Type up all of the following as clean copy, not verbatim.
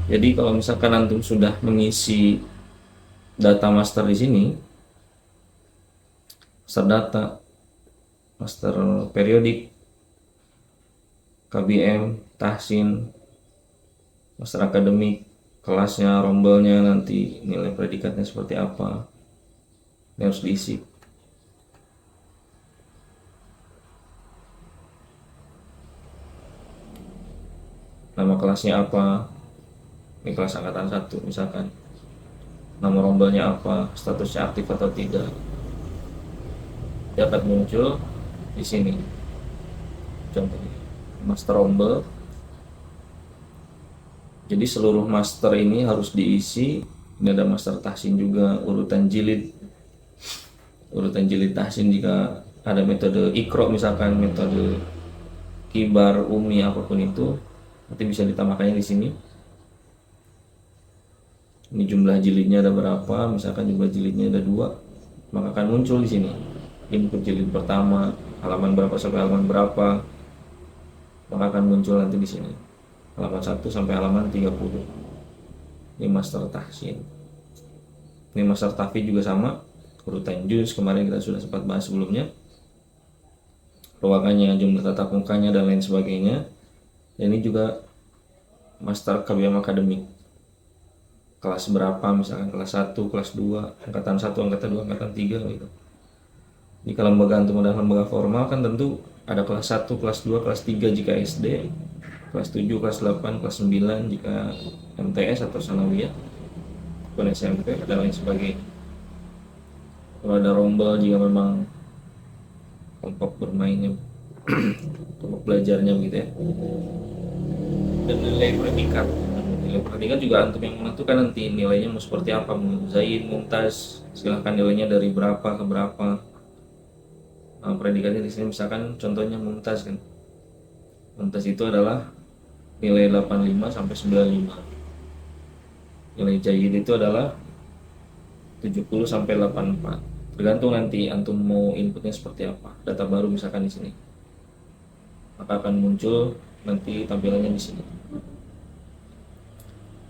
Jadi kalau misalkan antum sudah mengisi data master di sini, master data, master periodik, KBM, tahsin, master akademik, kelasnya, rombelnya, nanti nilai predikatnya seperti apa, ini harus diisi. Nama kelasnya apa, ini kelas angkatan 1 misalkan. Nama rombelnya apa, statusnya aktif atau tidak, dapat muncul di sini. Contohnya master rombel. Jadi seluruh master ini harus diisi. Ini ada master tahsin juga, urutan jilid tahsin. Jika ada metode ikro misalkan, metode kibar, umi, apapun itu, nanti bisa ditambahkannya di sini. Ini jumlah jilidnya ada berapa, misalkan jumlah jilidnya ada 2, maka akan muncul di sini input jilid pertama, halaman berapa sampai halaman berapa, maka akan muncul nanti di sini halaman 1 sampai halaman 30. Ini master tahsin. Ini master tahfidz juga sama, urutan juz kemarin kita sudah sempat bahas sebelumnya, ruangannya, jumlah tatap mukanya, dan lain sebagainya. Dan ini juga master KBM akademik, kelas berapa, misalkan kelas 1, kelas 2, angkatan 1, angkatan 2, angkatan 3 gitu. Jika lembaga antum adalah lembaga formal kan tentu ada kelas 1, kelas 2, kelas 3 jika SD, kelas 7, kelas 8, kelas 9 jika MTS atau sanawiyah, bukan SMP, dan lain sebagainya. Kalau ada rombel jika memang kelompok bermainnya, kelompok belajarnya gitu ya. Dan nilai predikat juga antum yang menentukan nanti nilainya mau seperti apa, mau zain, mumtaz, silahkan nilainya dari berapa ke berapa. Nah, predikatnya di sini misalkan contohnya mumtaz kan, mumtaz itu adalah nilai 85 sampai 95, nilai jayyid itu adalah 70 sampai 84, tergantung nanti antum mau inputnya seperti apa, data baru misalkan di sini, maka akan muncul nanti tampilannya di sini.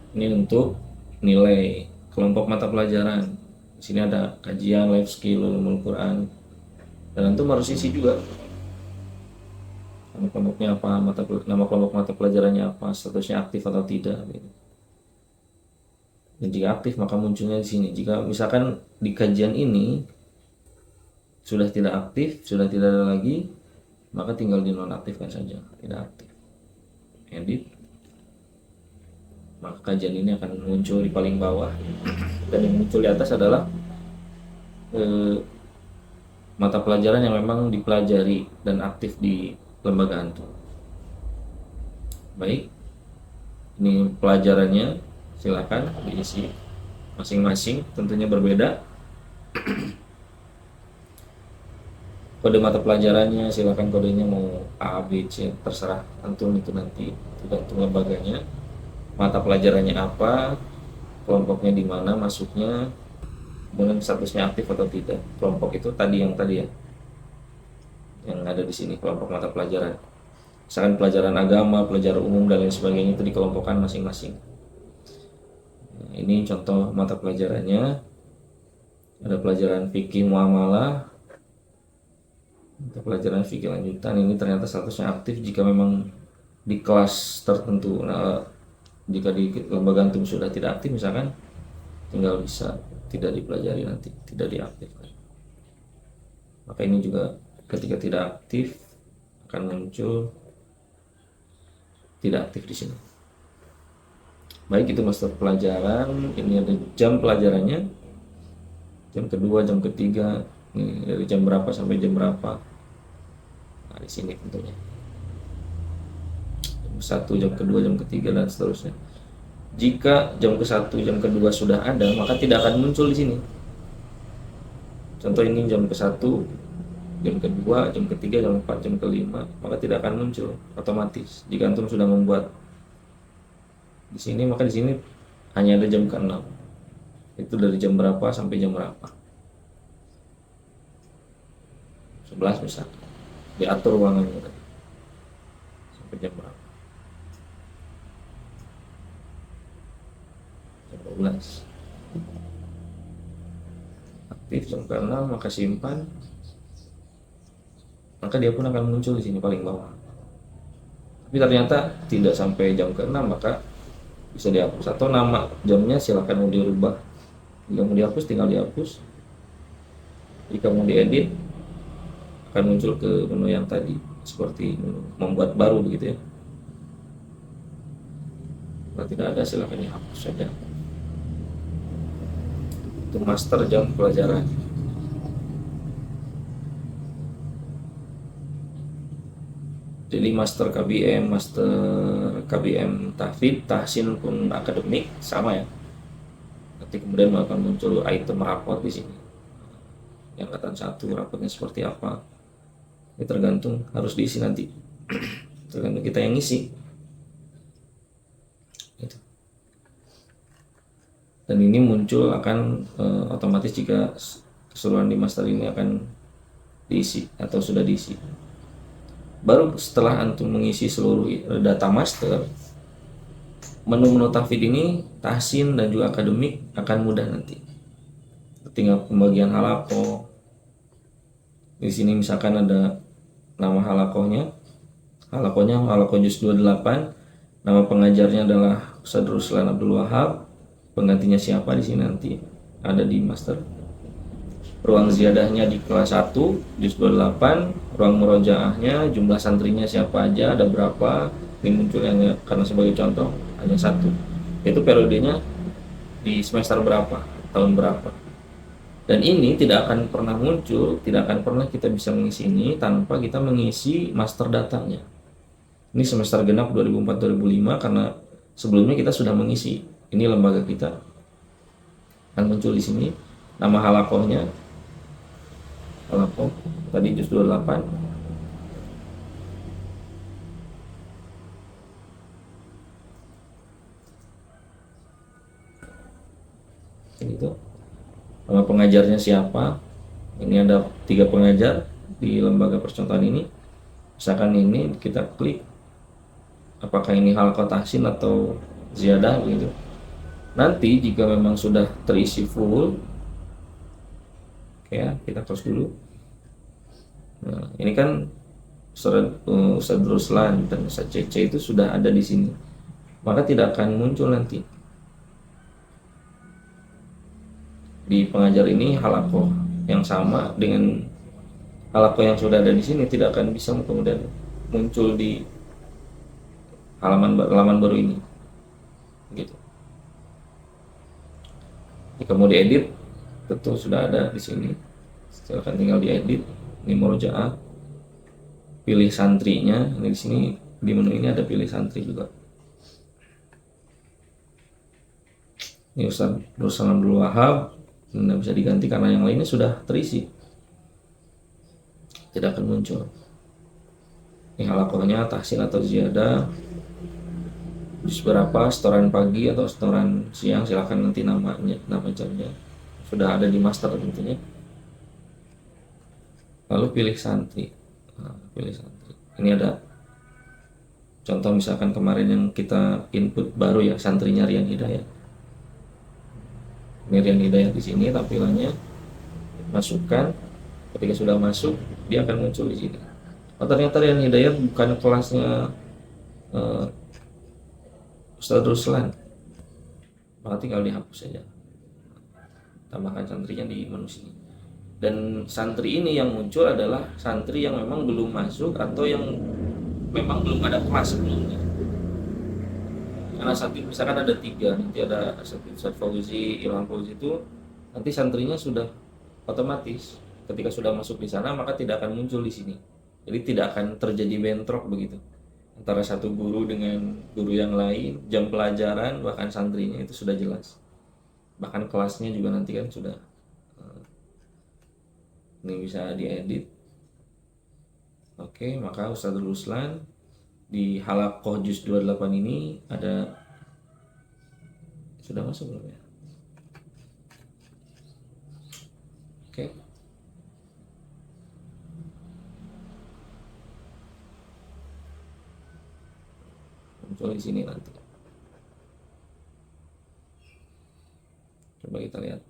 Ini untuk nilai kelompok mata pelajaran. Di sini ada kajian, life skill, ulumul Quran, dan antum harus isi juga nama kelompoknya apa, nama kelompok mata pelajarannya apa, statusnya aktif atau tidak gitu. Dan jika aktif maka munculnya di sini. Jika misalkan di kajian ini sudah tidak aktif, sudah tidak ada lagi, maka tinggal dinonaktifkan saja, tidak aktif, edit, maka kajian ini akan muncul di paling bawah. Dan yang muncul di atas adalah mata pelajaran yang memang dipelajari dan aktif di lembaga antum. Baik, ini pelajarannya, silakan diisi masing-masing, tentunya berbeda. Kode mata pelajarannya silakan kodenya mau A, B, C, terserah antum, itu nanti tergantung lembaganya. Mata pelajarannya apa, kelompoknya di mana masuknya, kemudian statusnya aktif atau tidak. Kelompok itu tadi ya, yang ada di sini, kelompok mata pelajaran. Misalkan pelajaran agama, pelajaran umum, dan lain sebagainya itu dikelompokkan masing-masing. Nah, ini contoh mata pelajarannya. Ada pelajaran fikih muamalah, mata pelajaran fikih lanjutan. Ini ternyata statusnya aktif jika memang di kelas tertentu. Nah, jika di lembaga antum sudah tidak aktif misalkan, tinggal bisa tidak dipelajari, nanti tidak diaktifkan. Maka ini juga ketika tidak aktif akan muncul tidak aktif di sini. Baik, itu master pelajaran. Ini ada jam pelajarannya, jam kedua, jam ketiga, ini dari jam berapa sampai jam berapa. Nah, di sini tentunya jam 1, jam kedua, jam ketiga, dan seterusnya. Jika jam ke-1, jam kedua sudah ada, maka tidak akan muncul di sini. Contoh ini jam ke-1, jam kedua, jam ketiga, jam 4, jam kelima, maka tidak akan muncul otomatis. Jika antum sudah membuat di sini, maka di sini hanya ada jam ke-6. Itu dari jam berapa sampai jam berapa. 11 misalkan. Diatur ruangannya tadi. Sampai jam berapa. 12. Aktif jam ke-6 maka simpan, maka dia pun akan muncul di sini paling bawah. Tapi ternyata tidak sampai jam ke-6 maka bisa dihapus, atau nama jamnya silakan mau dirubah. Jika mau dihapus tinggal dihapus, jika mau diedit akan muncul ke menu yang tadi seperti membuat baru begitu ya. Kalau tidak ada silakan dihapus saja. Itu master jam pelajaran. Jadi master KBM, master KBM tahfidz, tahsin pun akademik sama ya. Nanti kemudian akan muncul item raport di sini. Yang angkatan 1 rapotnya seperti apa. Ini tergantung, harus diisi nanti. Tergantung kita yang ngisi. Gitu. Dan ini muncul akan otomatis jika keseluruhan di master ini akan diisi atau sudah diisi. Baru setelah antum mengisi seluruh data master, menu-menu tahfidz ini, tahsin dan juga akademik akan mudah nanti. Tinggal pembagian halakoh. Di sini misalkan ada nama halakohnya halakoh juz 28, nama pengajarnya adalah Ustadz Ruslan Abdul Wahab, penggantinya siapa di sini nanti ada di master. Ruang ziyadahnya di kelas 1 juz 28, ruang murojaahnya, jumlah santrinya siapa aja, ada berapa, ini munculnya karena sebagai contoh hanya 1, yaitu periodenya di semester berapa, tahun berapa. Dan ini tidak akan pernah muncul, tidak akan pernah kita bisa mengisi ini tanpa kita mengisi master datanya. Ini semester genap 2004-2005 karena sebelumnya kita sudah mengisi. Ini lembaga kita. Akan muncul di sini nama halakohnya. Halakoh tadi juz 28. Gitu. Nama pengajarnya siapa. Ini ada 3 pengajar di lembaga percontohan ini. Misalkan ini kita klik apakah ini halakoh tahsin atau ziyadah begitu. Nanti jika memang sudah terisi full, oke ya, kita close dulu. Nah, ini kan Ustadz Ruslan dan Ustadz Cece itu sudah ada di sini, maka tidak akan muncul nanti di pengajar ini halakoh yang sama dengan halakoh yang sudah ada di sini, tidak akan bisa kemudian muncul di halaman baru ini gitu. Jika mau diedit tentu sudah ada di sini, silahkan tinggal diedit. Ini murojaah, pilih santrinya. Ini di sini di menu ini ada pilih santri juga. Ini Ustadz Ruslan Abdul Wahab, tidak bisa diganti karena yang lainnya sudah terisi, tidak akan muncul. Ini halakohnya tahsin atau ziyadah, juz berapa, setoran pagi atau setoran siang, silahkan nanti namanya, nama jamnya sudah ada di master tentunya. Lalu pilih santri. Nah, pilih santri. Ini ada contoh misalkan kemarin yang kita input baru ya, santrinya Rian Hidayat. Ini Rian Hidayat di sini tampilannya, masukkan. Ketika sudah masuk, dia akan muncul di sini. Oh, ternyata Rian Hidayat bukan kelasnya Ustadz Ruslan, maka tinggal dihapus saja. Tambahkan santrinya di menu sini. Dan santri ini yang muncul adalah santri yang memang belum masuk atau yang memang belum ada kelas sebelumnya. Karena santri misalkan ada 3, nanti ada Ustadz Fauzi, Ilham Fauzi, itu nanti santrinya sudah otomatis ketika sudah masuk di sana maka tidak akan muncul di sini. Jadi tidak akan terjadi bentrok begitu antara satu guru dengan guru yang lain, jam pelajaran bahkan santrinya itu sudah jelas. Bahkan kelasnya juga nanti kan sudah ini bisa diedit. Oke, maka Ustadz Ruslan di halakoh juz 28 ini ada, sudah masuk belum ya? Oke. Muncul di sini nanti. Coba kita lihat.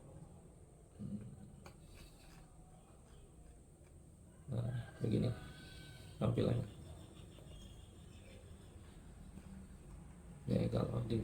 Nah, begini tampilannya. Ya, kalau di